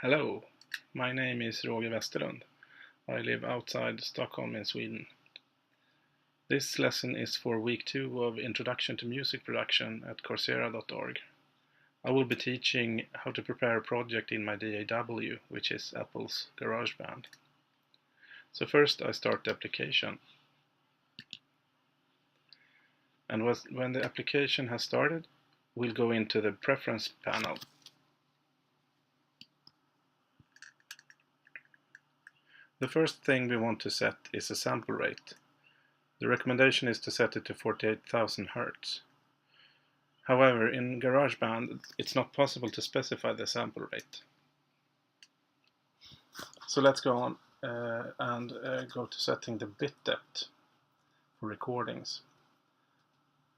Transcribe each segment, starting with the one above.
Hello, my name is Roger Westerlund. I live outside Stockholm in Sweden. This lesson is for week 2 of Introduction to Music Production at Coursera.org. I will be teaching how to prepare a project in my DAW, which is Apple's GarageBand. So first I start the application. And when the application has started, we'll go into the Preference panel. The first thing we want to set is a sample rate. The recommendation is to set it to 48,000 Hz. However, in GarageBand, it's not possible to specify the sample rate. So let's go on and go to setting the bit depth for recordings.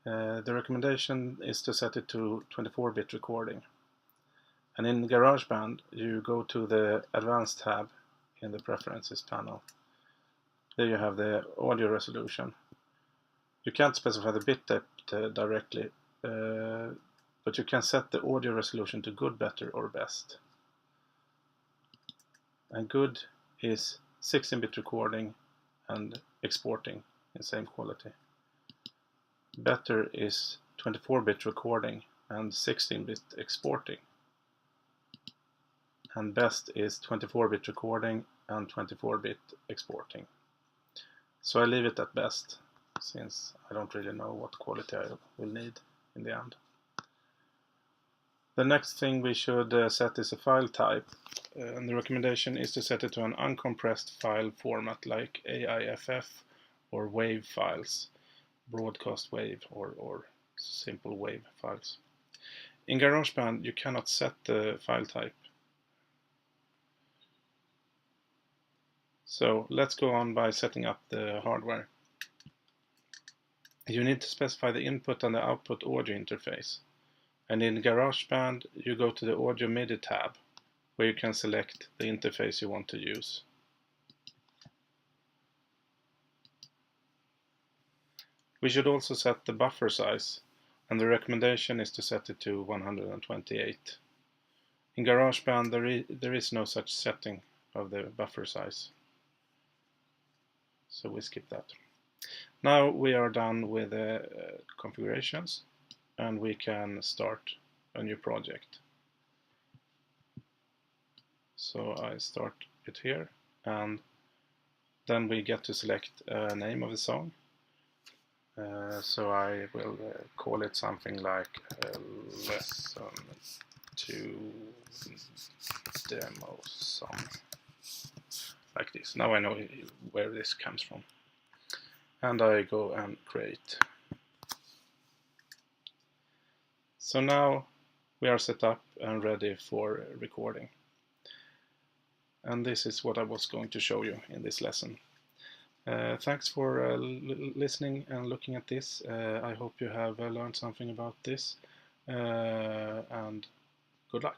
The recommendation is to set it to 24-bit recording. And in GarageBand, you go to the Advanced tab in the Preferences panel. There you have the audio resolution. You can't specify the bit depth directly, but you can set the audio resolution to good, better, or best. And good is 16-bit recording and exporting in same quality. Better is 24-bit recording and 16-bit exporting. And best is 24-bit recording and 24-bit exporting. So I leave it at best, since I don't really know what quality I will need in the end. The next thing we should set is a file type, and the recommendation is to set it to an uncompressed file format like AIFF or WAV files, broadcast wave or simple WAV files. In GarageBand you cannot set the file type. So let's go on by setting up the hardware. You need to specify the input and the output audio interface. And in GarageBand you go to the Audio MIDI tab, where you can select the interface you want to use. We should also set the buffer size, and the recommendation is to set it to 128. In GarageBand there is no such setting of the buffer size, so we skip that. Now we are done with the configurations, and we can start a new project. So I start it here, and then we get to select a name of the song. So I will call it something like Lesson 2 Demo Song, like this. Now I know where this comes from. And I go and create. So now we are set up and ready for recording. And this is what I was going to show you in this lesson. Thanks for listening and looking at this. I hope you have learned something about this, and good luck.